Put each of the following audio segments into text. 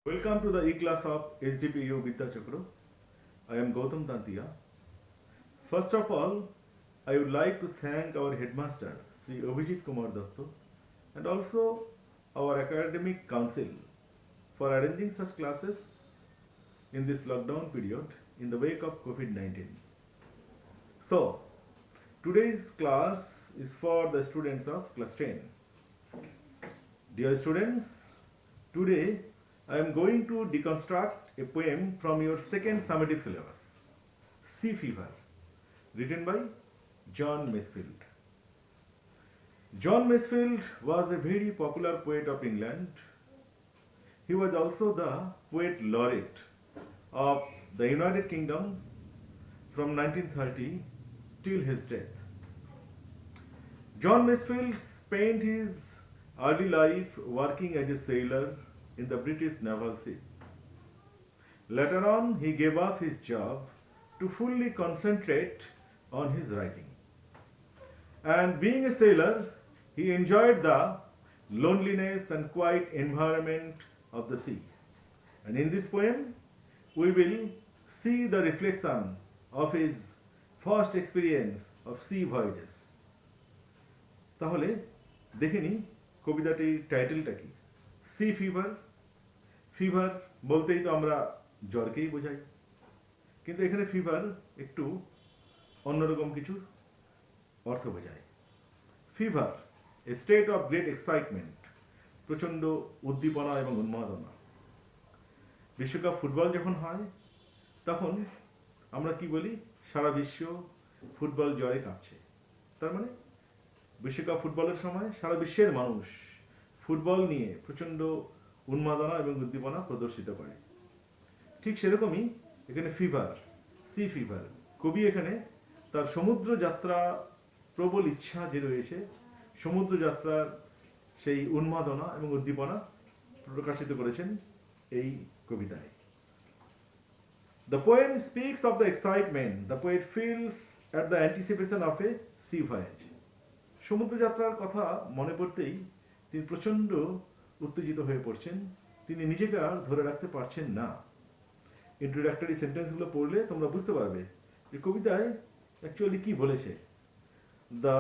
Welcome to the e-class of SDPU Vidya Chakra. I am Gautam Tantia. First of all, I would like to thank our headmaster, Sri Abhijit Kumar Datto, and also our academic council for arranging such classes in this lockdown period in the wake of COVID-19. So, today's class is for the students of class 10. Dear students, today I am going to deconstruct a poem from your second summative syllabus, Sea Fever, written by John Masefield. John Masefield was a very popular poet of England. He was also the poet laureate of the United Kingdom from 1930 till his death. John Masefield spent his early life working as a sailor in the British Naval Sea. Later on, he gave up his job to fully concentrate on his writing. And being a sailor, he enjoyed the loneliness and quiet environment of the sea. And in this poem, we will see the reflection of his first experience of sea voyages. তাহলে দেখে নিই কবিতাটির টাইটেলটা কি। C fever. Fever বলতেই তো আমরা জ্বরকেই বোঝাই, কিন্তু এখানে ফিভার একটু অন্যরকম কিছু অর্থ বোঝায়। Fever, a state of great excitement, প্রচণ্ড উদ্দীপনা এবং উন্মাদনা। বিশ্বকাপ ফুটবল যখন হয় তখন আমরা কি বলি? সারা বিশ্ব ফুটবল জ্বরে কাঁপছে। তার মানে বিশ্বকাপ ফুটবলের সময় সারা বিশ্বের মানুষ ফুটবল নিয়ে প্রচণ্ড উন্মাদনা এবং উদ্দীপনা প্রদর্শিত করে। ঠিক সেরকমই এখানে ফিভার, সি ফিভার। কবি এখানে তার সমুদ্র যাত্রা প্রবল ইচ্ছা যে রয়েছে, সমুদ্র যাত্রার সেই উন্মাদনা এবং উদ্দীপনা প্রকাশিত করেছেন এই কবিতায়। The poem speaks of the excitement the poet feels at the anticipation of a sea voyage. সমুদ্র যাত্রার কথা মনে পড়তেই তিনি প্রচণ্ড উত্তেজিত হয়ে পড়ছেন। তিনি নিজেকে আর ধরে রাখতে পারছেন না। ইন্ট্রোডাক্টরি সেন্টেন্সগুলো পড়লে তোমরা বুঝতে পারবে যে কবিতায় অ্যাকচুয়ালি কি বলেছে। The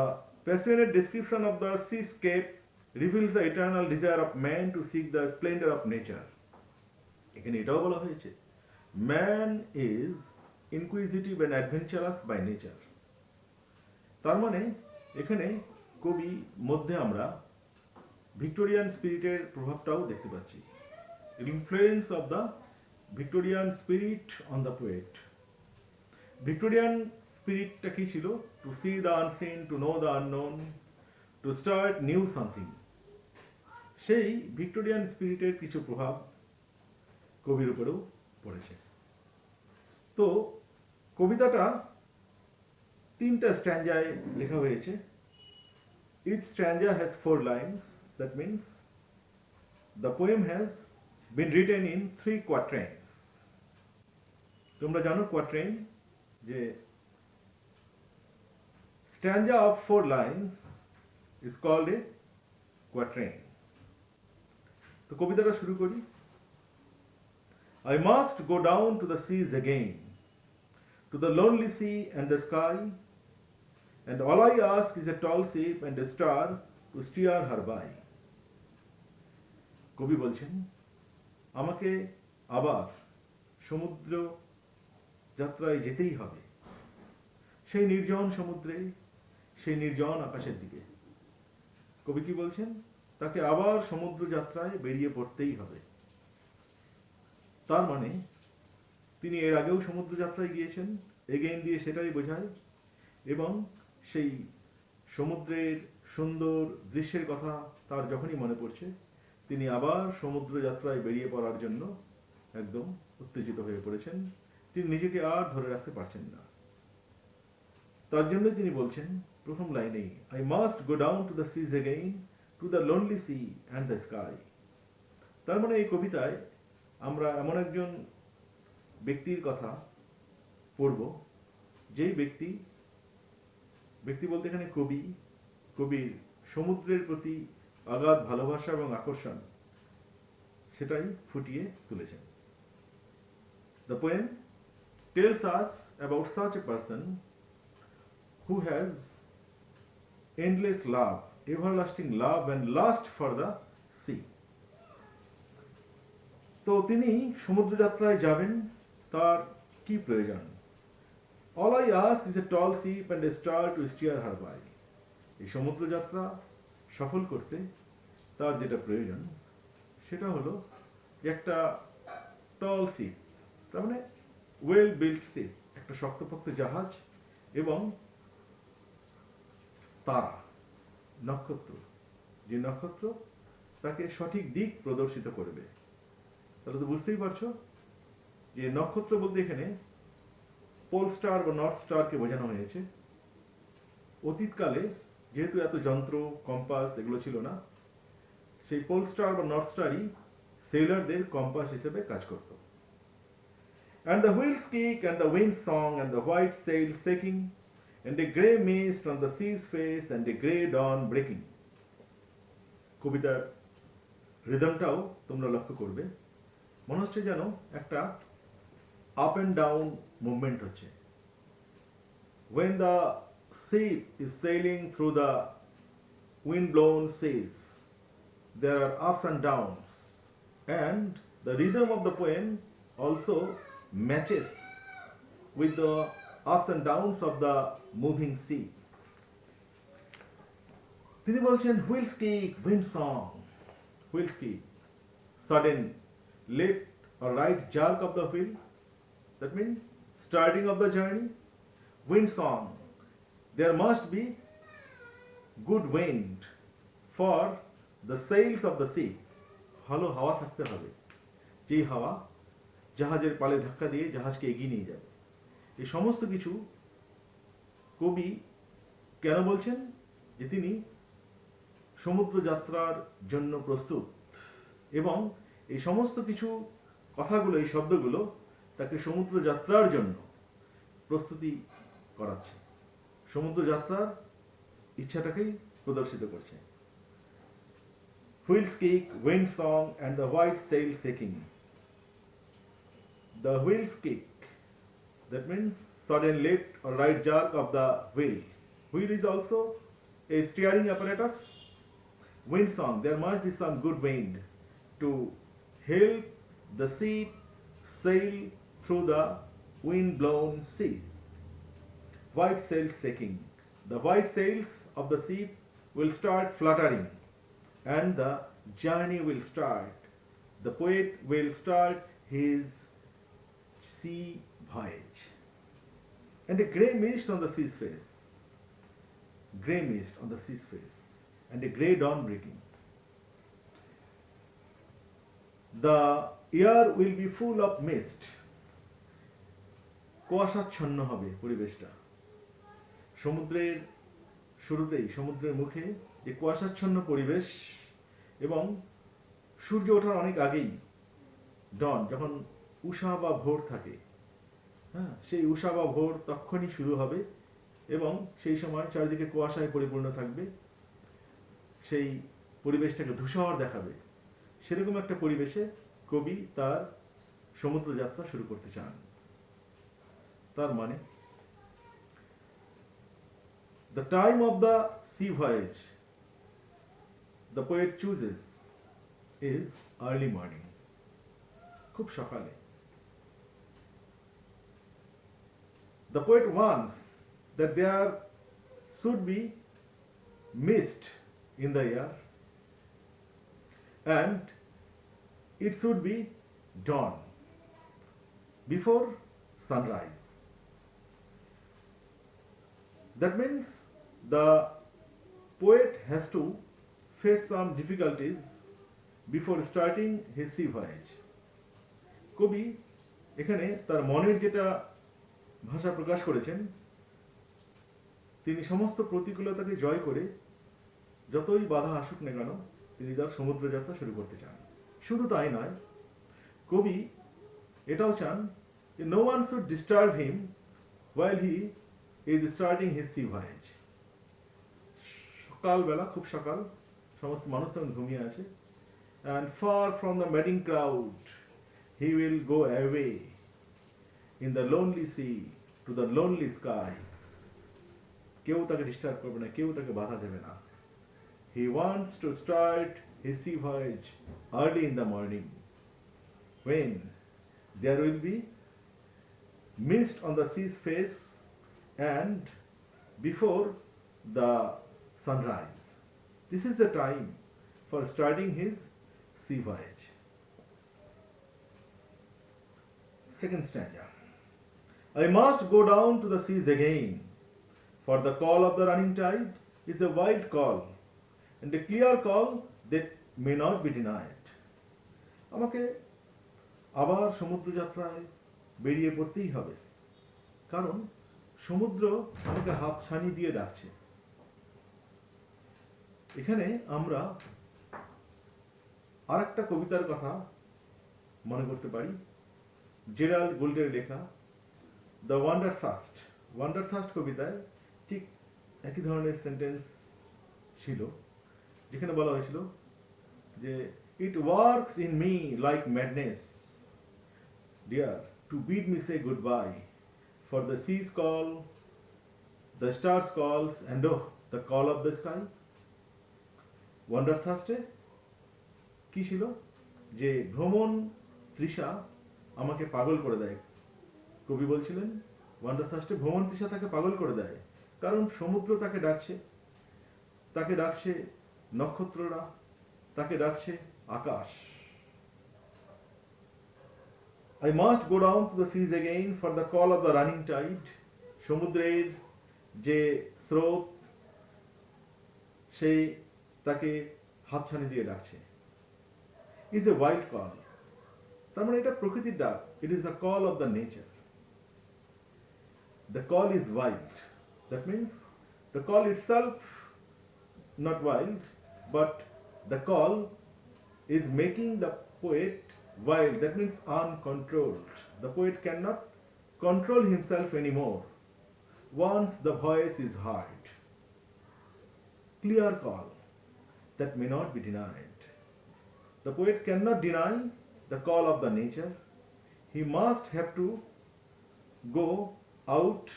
passionate description of the seascape reveals the eternal desire of man to seek the splendor of nature. এখানে এটাও বলা হয়েছে, man is inquisitive and adventurous by nature. তার মানে এখানে কবি মধ্যে আমরা ভিক্টোরিয়ান স্পিরিটের প্রভাবটাও দেখতে পাচ্ছি। Influence of the Victorian spirit on the poet. Victorian স্পিরিটটা কি ছিল? To see the unseen, to know the unknown, to start new something. সেই ভিক্টোরিয়ান স্পিরিটের কিছু প্রভাব কবির উপরেও পড়েছে। তো কবিতাটা তিনটা স্ট্যান্জায় লেখা হয়েছে। Each stanza has 4 lines. That means the poem has been written in 3 quatrains. তোমরা জানো quatrain যে stanza of 4 lines is called a quatrain. তো কবিতাটা শুরু করি। I must go down to the seas again, to the lonely sea and the sky, and all I ask is a tall ship and a star to steer her by. কবি বলছেন আমাকে আবার সমুদ্র যাত্রায় যেতেই হবে, সেই নির্জন সমুদ্রে, সেই নির্জন আকাশের দিকে। কবি কি বলছেন? তাকে আবার সমুদ্র যাত্রায় বেরিয়ে পড়তেই হবে। তার মানে তিনি এর আগেও সমুদ্র যাত্রায় গিয়েছেন, এগেইন দিয়ে সেটাই বোঝায়, এবং সেই সমুদ্রের সুন্দর দৃশ্যের কথা তার যখনই মনে পড়ছে তিনি আবার সমুদ্র যাত্রায় বেরিয়ে পড়ার জন্য একদম উত্তেজিত হয়ে পড়েছেন। তিনি নিজেকে আর ধরে রাখতে পারছেন না। তার জন্য তিনি বলছেন প্রথম লাইনেই, I must go down to the seas again, to the lonely sea and the sky. তার মানে এই কবিতায় আমরা এমন একজন ব্যক্তির কথা পড়ব, যেই ব্যক্তি বলতে এখানে কবির সমুদ্রের প্রতি অগাধ ভালোবাসা এবং আকর্ষণ সেটাই ফুটিয়ে তুলেছেন। The poem tells us about such a person who has endless love, everlasting love and lust for the sea. তো তিনি সমুদ্র যাত্রায় যাবেন, তার কি প্রয়োজন? All I ask is a tall ship and a star to steer her by. এই সমুদ্র যাত্রা সফল করতে তার যেটা প্রয়োজন সেটা হলো একটা টল শিপ, তার মানে ওয়েল বিল্ড শিপ, একটা শক্তপোক্ত জাহাজ এবং তারা, নক্ষত্র, যে নক্ষত্র তাকে সঠিক দিক প্রদর্শিত করবে। তাহলে তো বুঝতেই পারছো যে নক্ষত্র বলতে এখানে পোল স্টার বা নর্থ স্টারকে বোঝানো হয়েছে। অতীতকালে যেহেতু এত যন্ত্র, কম্পাস এগুলো ছিল না, সেই পোল স্টার বা নর্থ স্টারই সেলারদের কম্পাস হিসেবে কাজ করত। And the wheels kick and the wind song and the white sails shaking and a grey mist on the sea's face and a grey dawn breaking. কবিতার রিদমটাও তোমরা লক্ষ্য করবে, মনে হচ্ছে যেন একটা আপ এন্ড ডাউন মুভমেন্ট হচ্ছে। When the ship is sailing through the wind-blown seas, there are ups and downs, and the rhythm of the poem also matches with the ups and downs of the moving sea. তিনি বলছেন wheels kick, wind song, wheels kick, sudden left or right jerk of the wheel, that means starting of the journey. Wind song, there must be good wind for the sails of the sea. ভালো হাওয়া থাকতে হবে, যে হাওয়া জাহাজের পালে ধাক্কা দিয়ে জাহাজকে এগিয়ে নিয়ে যাবে। এই সমস্ত কিছু কবি কেন বলছেন? যে তিনি সমুদ্র যাত্রার জন্য প্রস্তুত, এবং এই সমস্ত কিছু কথাগুলো, এই শব্দগুলো তাকে সমুদ্র যাত্রার জন্য প্রস্তুতি করাচ্ছে, সমুদ্র যাত্রার ইচ্ছাটাকেই প্রদর্শিত করছে। Wheels kick, wind song and the white sail shaking. The wheels kick, that means sudden left or right jerk of the wheel. Wheel is also a steering apparatus. Wind song, there must be some good wind to help the ship sail through the wind-blown seas. White sails shaking. The white sails of the ship will start fluttering and the journey will start. The poet will start his sea voyage. And a grey mist on the sea's face. Grey mist on the sea's face. And a grey dawn breaking. The air will be full of mist. কুয়াশাচ্ছন্ন হবে পরিবেশটা। সমুদ্রের শুরুতেই, সমুদ্রের মুখে যে কুয়াশাচ্ছন্ন পরিবেশ, এবং সূর্য ওঠার অনেক আগেই, ডন, যখন উষা বা ভোর থাকে, হ্যাঁ, সেই উষা বা ভোর তখনই শুরু হবে এবং সেই সময় চারিদিকে কুয়াশায় পরিপূর্ণ থাকবে, সেই পরিবেশটাকে ধূসর দেখাবে। সেরকম একটা পরিবেশে কবি তার সমুদ্র যাত্রা শুরু করতে চান। তার মানে the time of the sea voyage the poet chooses is early morning, খুব সকালে। The poet wants that there should be mist in the air and it should be dawn before sunrise. That means the poet has to face some difficulties before starting his sea voyage. কবি এখানে তার মনের যেটা ভাষা প্রকাশ করেছেন, তিনি সমস্ত প্রতিকূলতাকে জয় করে যতই বাধা আসুক না কেন তিনি তার সমুদ্র যাত্রা শুরু করতে চান। শুধু তাই নয়, কবি এটাও চান যে no one should disturb him while he is starting his sea voyage. সকালবেলা, খুব সকাল, সমস্ত মানুষ তখন ঘুমিয়ে আসে, and far from the madding crowd, he will go away in the lonely sea to the lonely sky. কেউ তাকে ডিস্টার্ব করবে না, কেউ তাকে বাধা দেবে না। He wants to start his sea voyage early in the morning when there will be mist on the sea's face and before the sunrise. This is the time for starting his sea voyage. Second stanza. I must go down to the seas again, for the call of the running tide is a wild call, and a clear call that may not be denied. আমাকে আবার সমুদ্র যাত্রায় বেরিয়ে পড়তেই হবে, কারণ সমুদ্র আমাকে হাত ছানি দিয়ে ডাকছে। এখানে আমরা আরেকটা কবিতার কথা মনে করতে পারি, জেরাল্ড গোল্ডের লেখা দ্য ওয়ান্ডারথার্স্ট। ওয়ান্ডারথার্স্ট কবিতায় ঠিক একই ধরনের সেন্টেন্স ছিল, যেখানে বলা হয়েছিল যে it works in me like madness dear to bid me say goodbye for the seas call, the stars calls and oh the call of the sky. ওয়ান্ডারথার্স্টে কি ছিল, যে ভ্রমণ তৃষা আমাকে পাগল করে দেয়। কবি বলছিলেন ওয়ান্ডারথার্স্টে ভ্রমণ তৃষা তাকে পাগল করে দেয়, কারণ সমুদ্র তাকে ডাকছে, তাকে ডাকছে নক্ষত্ররা, তাকে ডাকছে আকাশ। I must go down to the seas again for the call of the running tide. সমুদ্রের যে স্রোত সেই তাকে হাতছানি দিয়ে ডাকছে। Is a wild call, তার মানে এটা প্রকৃতির ডাক। It is the call of the nature. The call is wild. That means the call itself not wild, but the call is making the poet wild. That means uncontrolled. The poet cannot control himself anymore once the voice is heard. Clear call that may not be denied. The poet cannot deny the call of the nature. He must have to go out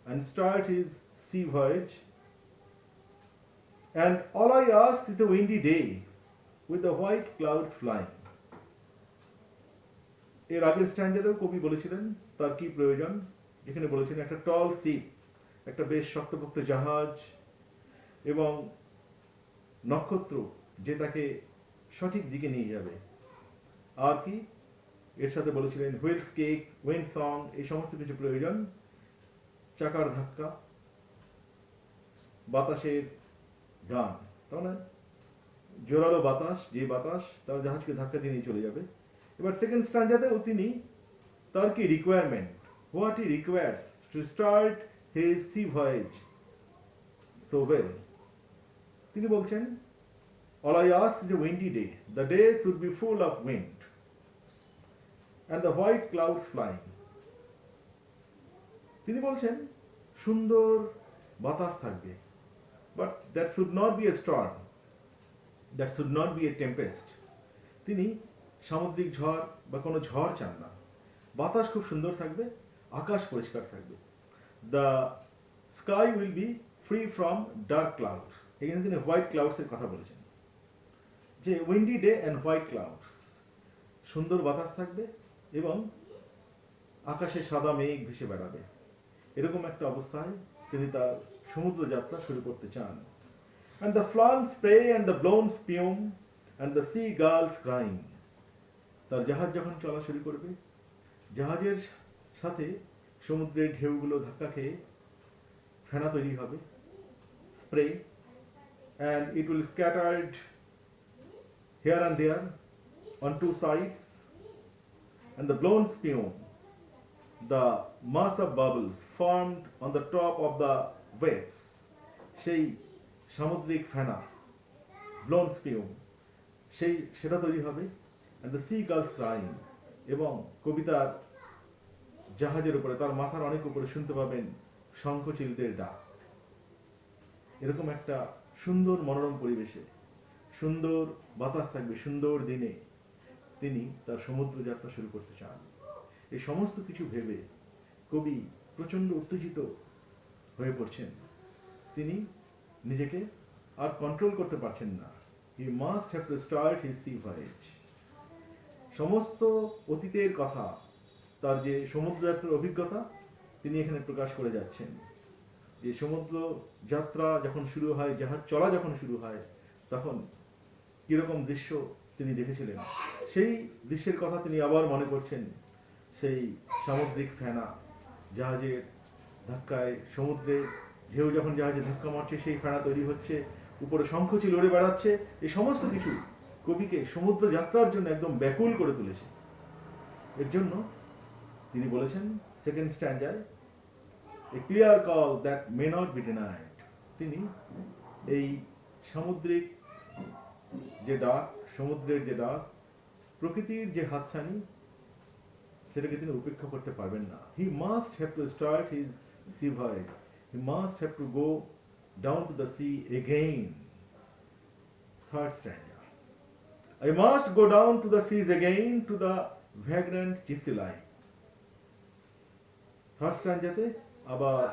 and start his sea voyage. And all I ask is a windy day with the white clouds flying. এর আগের স্ট্যান্ডাতেও কবি বলেছিলেন তার কি প্রয়োজন, এখানে বলেছেন একটা টল শিপ, একটা বেশ শক্তপোক্ত জাহাজ এবং নক্ষত্র যে তাকে সঠিক দিকে নিয়ে যাবে। আর কি এর সাথে বলেছিলেন হুইলস কেক, উইন্ড সং, এই সমস্ত কিছু প্রয়োজন। চাকার ধাক্কা, বাতাসের গান, তাহলে জোরালো বাতাস, যে বাতাস তার জাহাজকে ধাক্কা দিয়ে নিয়ে চলে যাবে। এবার সেকেন্ড স্ট্যান্ডাতেও তিনি তার কি requirement, what he requires to start his C voice so well, তিনি বলছেন all I ask is a windy day. The day should be full of wind and the white clouds flying. তিনি বলছেন সুন্দর বাতাস থাকবে, but that should not be a storm, that should not be a tempest. তিনি সামুদ্রিক ঝড় বা কোনো ঝড় চান না, বাতাস খুব সুন্দর থাকবে, আকাশ পরিষ্কার থাকবে। The sky will be free from dark clouds. এখানে তিনি হোয়াইট ক্লাউডস এর কথা বলেছেন, যে Windy day and white clouds, সুন্দর বাতাস থাকবে এবং আকাশে সাদা মেঘ ভেসে বেড়াবে। এরকম একটা অবস্থায় তিনি তার সমুদ্র যাত্রা শুরু করতে চান। And the flung spray and the blown spume and the sea gulls crying. তার জাহাজ যখন চলা শুরু করবে, জাহাজের সাথে সমুদ্রের ঢেউগুলো ধাক্কা খেয়ে ফেনা তৈরি হবে, spray, and it will scattered here and there on two sides, and the blown spume, the mass of bubbles formed on the top of the waves, সেই সামুদ্রিক ফেনা, blown spume, সেটা তৈরি হবে, and the sea gulls crying, এবং কবিতার জাহাজের উপরে তার মাথার অনেক উপরে শুনতে পাবেন শঙ্খচিলদের ডাক। এরকম একটা সুন্দর মনোরম পরিবেশে সুন্দর বাতাস থাকবে, সুন্দর দিনে তিনি তার সমুদ্র যাত্রা শুরু করতে চান। এই সমস্ত কিছু ভেবে কবি প্রচণ্ড উত্তেজিত হয়ে পড়ছেন। তিনি নিজেকে আর কন্ট্রোল করতে পারছেন না। He must have to start his C voice. সমস্ত অতীতের কথা, তার যে সমুদ্র যাত্রার অভিজ্ঞতা তিনি এখানে প্রকাশ করে যাচ্ছেন। যে সমুদ্র যাত্রা যখন শুরু হয়, জাহাজ চলা যখন শুরু হয়, তখন কিরকম দৃশ্য তিনি দেখেছিলেন, সেই দৃশ্যের কথা তিনি আবার মনে করছেন। সেই সামুদ্রিক ফেনা, জাহাজের ধাক্কায়, সমুদ্রে ঢেউ যখন জাহাজে ধাক্কা মারছে, সেই ফেনা তৈরি হচ্ছে, উপরে শঙ্খচিল উড়ে বেড়াচ্ছে। এই সমস্ত কিছু কবিকে সমুদ্র যাত্রার জন্য একদম ব্যাকুল করে তুলেছে। এর জন্য তিনি বলেছেন সেকেন্ড স্ট্যান্ডায়, a clear call that may not be denied. তিনি এই সামুদ্রিক যে ডাক, সমুদ্রের যে ডাক, প্রকৃতির যে হাতছানি, সেটাকে তিনি উপেক্ষা করতে পারবেন না। He must have to start his C voice. He must have to go down to the sea again. Third স্ট্যান্ডা, I must go down to the seas again to the vagrant gypsy life. Third স্ট্যান্ডাতে আবার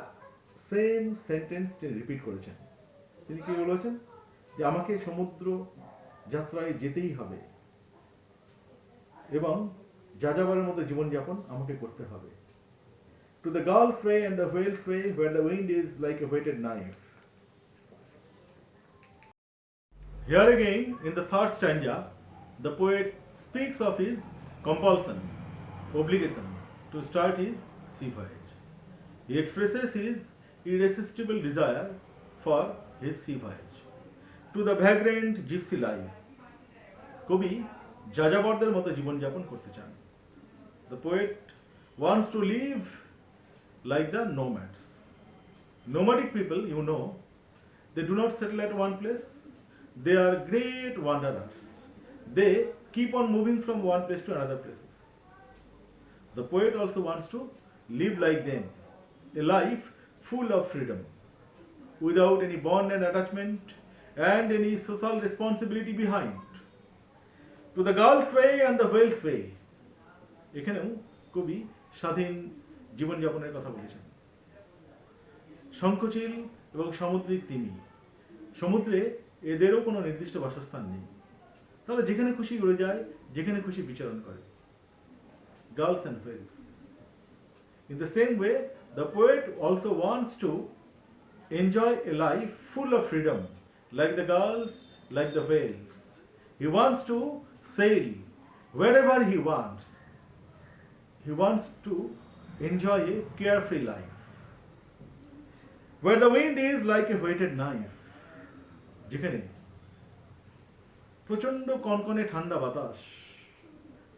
same sentence তিনি repeat করেছেন। তিনি কি বলেছেন? যে আমাকে সমুদ্র যাত্রায় যেতেই হবে এবং যাযাবরের মধ্যে জীবনযাপন আমাকে করতে হবে। To the Gulf's way and the whale's way, where the wind is like a whetted knife. Here again, in the third stanza, the poet speaks of his compulsion, obligation to start his sea voyage. He expresses his irresistible desire for his sea voyage. To the vagrant gypsy life, কবি যাযাবরদের মতো জীবনযাপন করতে চান। The poet wants to live like the nomads. Nomadic people, you know, they do not settle at one place. They are great wanderers. They keep on moving from one place to another places. The poet also wants to live like them, a life full of freedom, without any bond and attachment and any social responsibility behind. To the Gulf's way and the whale's way. এখানেও কবি স্বাধীন জীবনযাপনের কথা বলেছেন। শঙ্খচিল এবং সামুদ্রিক তিমি, সমুদ্রে এদেরও কোনো নির্দিষ্ট বাসস্থান নেই। তারা যেখানে খুশি উড়ে যায়, যেখানে খুশি বিচরণ করে। Gulls and whales. In the same way, the poet also wants to enjoy a life full of freedom, like the gulls, like the whales. He wants to sail wherever he wants. He wants to enjoy a carefree life. Where the wind is like a whetted knife. যেখানে প্রচণ্ড কনকনে ঠান্ডা বাতাস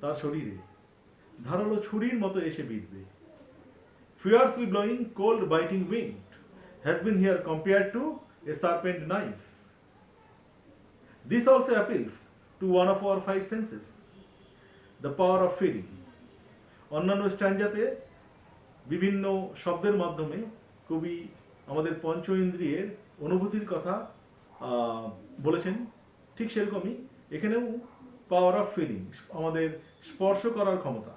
তার শরীরে ধারালো ছুরির মতো এসে বিঁধবে। Fiercely blowing cold biting wind has been here compared to a sharpened knife. This also appeals to one of our five senses, the power of feeling. অন্যান্য স্ট্যান্জাতে বিভিন্ন শব্দের মাধ্যমে কবি আমাদের পঞ্চ ইন্দ্রিয়ের অনুভূতির কথা বলেছেন। ঠিক সেরকমই এখানেও পাওয়ার অফ ফিলিং, আমাদের স্পর্শ করার ক্ষমতা।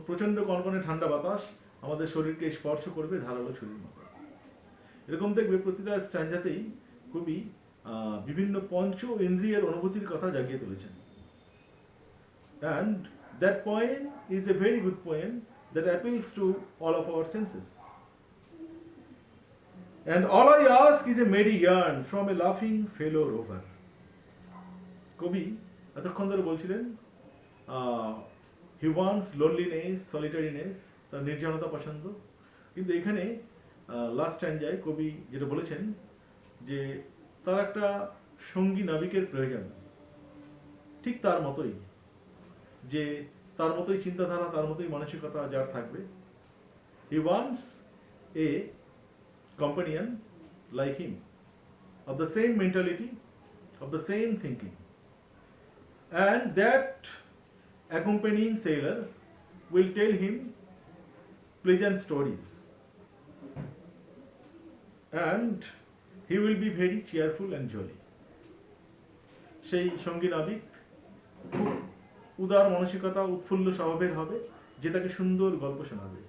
প্রচণ্ড কনকনে ঠান্ডা বাতাস আমাদের শরীরকে স্পর্শ করবে ধারালো ছুরির মতো। এরকম দেখবে প্রতিটা স্ট্যান্জাতেই কবি বিভিন্ন পঞ্চ ইন্দ্রিয়ের অনুভূতির কথা জাগিয়ে তুলেছেন। And that poem is a very good poem that appeals to all of our senses. And all I ask is a merry yarn from a laughing fellow rover. কবি এতক্ষণ ধরে বলছিলেন he wants loneliness, solitariness, তার নির্জনতা পছন্দ। কিন্তু এখানে last স্ট্যান্জায় কবি যেটা বলেছেন যে তার একটা সঙ্গী নাবিকের প্রয়োজন। ঠিক তার মতোই, যে তার মতোই চিন্তাধারা, তার মতোই মানসিকতা যার থাকবে। He wants a companion like him, of the same mentality, of the same thinking, and that accompanying sailor will tell him pleasant stories, and he will be very cheerful and jolly. সেই সঙ্গী নাবিক খুব উদার মানসিকতা, উৎফুল্ল স্বভাবের হবে, যে তাকে সুন্দর গল্প শোনাবে।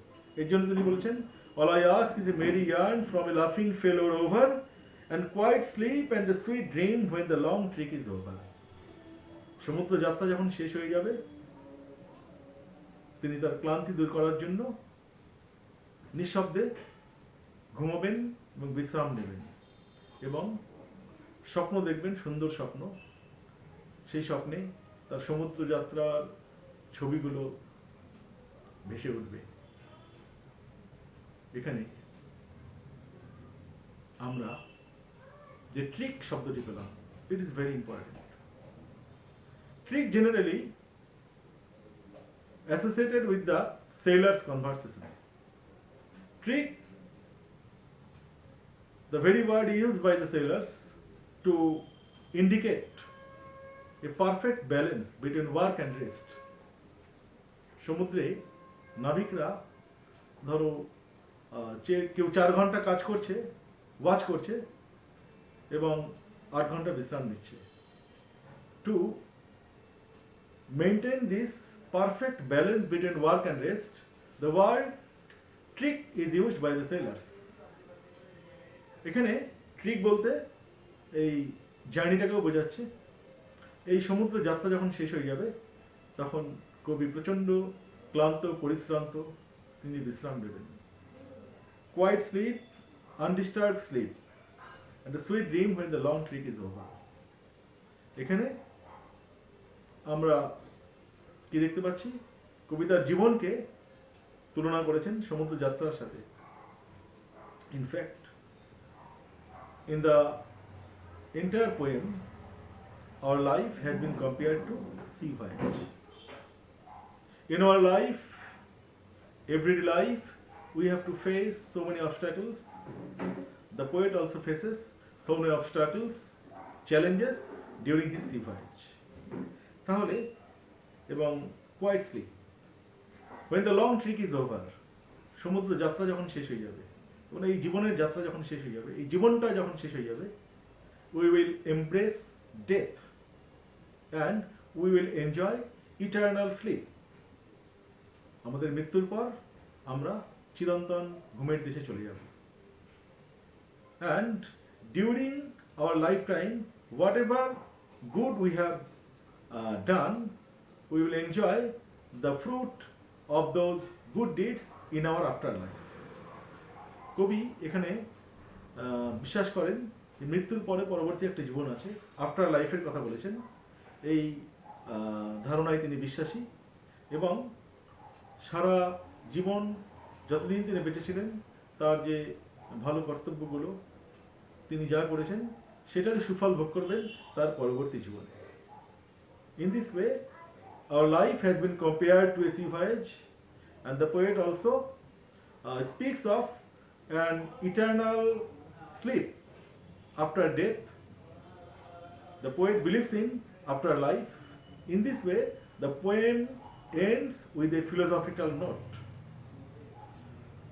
এর জন্য তিনি বলেছেন, all I ask is a merry yarn from a laughing fellow rover and quiet sleep and a sweet dream when the long trek is over. সমুদ্র যাত্রা যখন শেষ হয়ে যাবে, তিনি তার ক্লান্তি দূর করার জন্য নিঃশব্দে ঘুমাবেন এবং বিশ্রাম নেবেন এবং স্বপ্ন দেখবেন, সুন্দর স্বপ্ন। সেই স্বপ্নে তার সমুদ্র যাত্রার ছবিগুলো ভেসে উঠবে। এখানে আমরা যে ট্রিক শব্দটি পেলাম, it is very important. Trick generally associated with the sailor's conversation. Trick, the very word used by the sailors to indicate a perfect balance between work and rest. সমুদ্রে নাবিকরা ধরো কেউ 4 ঘন্টা কাজ করছে, ওয়াচ করছে এবং 8 ঘন্টা বিশ্রাম নিচ্ছে। To maintain this perfect balance between work and rest, the word trick is used by the sailors. এখানে ট্রিক বলতে এই জার্নিটাকেও বোঝাচ্ছে। এই সমুদ্র যাত্রা যখন শেষ হয়ে যাবে, তখন কবি প্রচণ্ড ক্লান্ত, পরিশ্রান্ত, তিনি বিশ্রাম নেবেন। Quiet sleep, undisturbed sleep, and a sweet dream when the long trek is over. এখানে আমরা কি দেখতে পাচ্ছি? কবিতার জীবনকে তুলনা করেছেন সমুদ্র যাত্রার সাথে। In fact, in the entire poem, our life has been compared to sea voyage. In our life, everyday life, we have to face so many obstacles. The poet also faces so many obstacles, challenges during his sea voyage. তাহলে এবং quiet sleep, when the long trek is over, সমুদ্র যাত্রা যখন শেষ হয়ে যাবে, মানে এই জীবনের যাত্রা যখন শেষ হয়ে যাবে, এই জীবনটা যখন শেষ হয়ে যাবে, we will embrace death and we will enjoy eternal sleep. আমাদের মৃত্যুর পর আমরা চিরন্তন ঘুমের দেশে চলে যাব। And during our lifetime, whatever good we have done, we will enjoy the fruit of those good deeds in our afterlife. কবি এখানে বিশ্বাস করেন যে মৃত্যুর পরে পরবর্তী একটা জীবন আছে, আফটার লাইফের কথা বলেছেন। এই ধারণায় তিনি বিশ্বাসী এবং সারা জীবন যতদিন তিনি বেঁচে ছিলেন, তার যে ভালো কর্তব্যগুলো তিনি যা করেছেন, সেটার সুফল ভোগ করবেন তার পরবর্তী জীবনে। In this way, our life has been compared to a sea voyage, and the poet also speaks of an eternal sleep after death. The poet believes in afterlife. In this way, the poem ends with a philosophical note.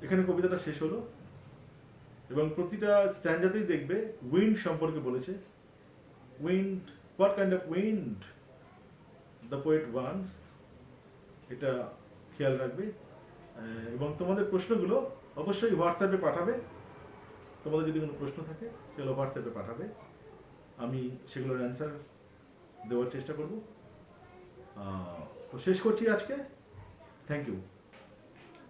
এখানে কবিতাটা শেষ হলো এবং প্রতিটা স্ট্যান্ডাতেই দেখবে wind সম্পর্কে বলেছে। Wind, what kind of wind the poet wants, এটা খেয়াল রাখবে। এবং তোমাদের প্রশ্নগুলো অবশ্যই হোয়াটসঅ্যাপে পাঠাবে। তোমাদের যদি কোনো প্রশ্ন থাকে সেগুলো হোয়াটসঅ্যাপে পাঠাবে, আমি সেগুলোর অ্যান্সার দেওয়ার চেষ্টা করব। তো শেষ করছি আজকে। Thank you.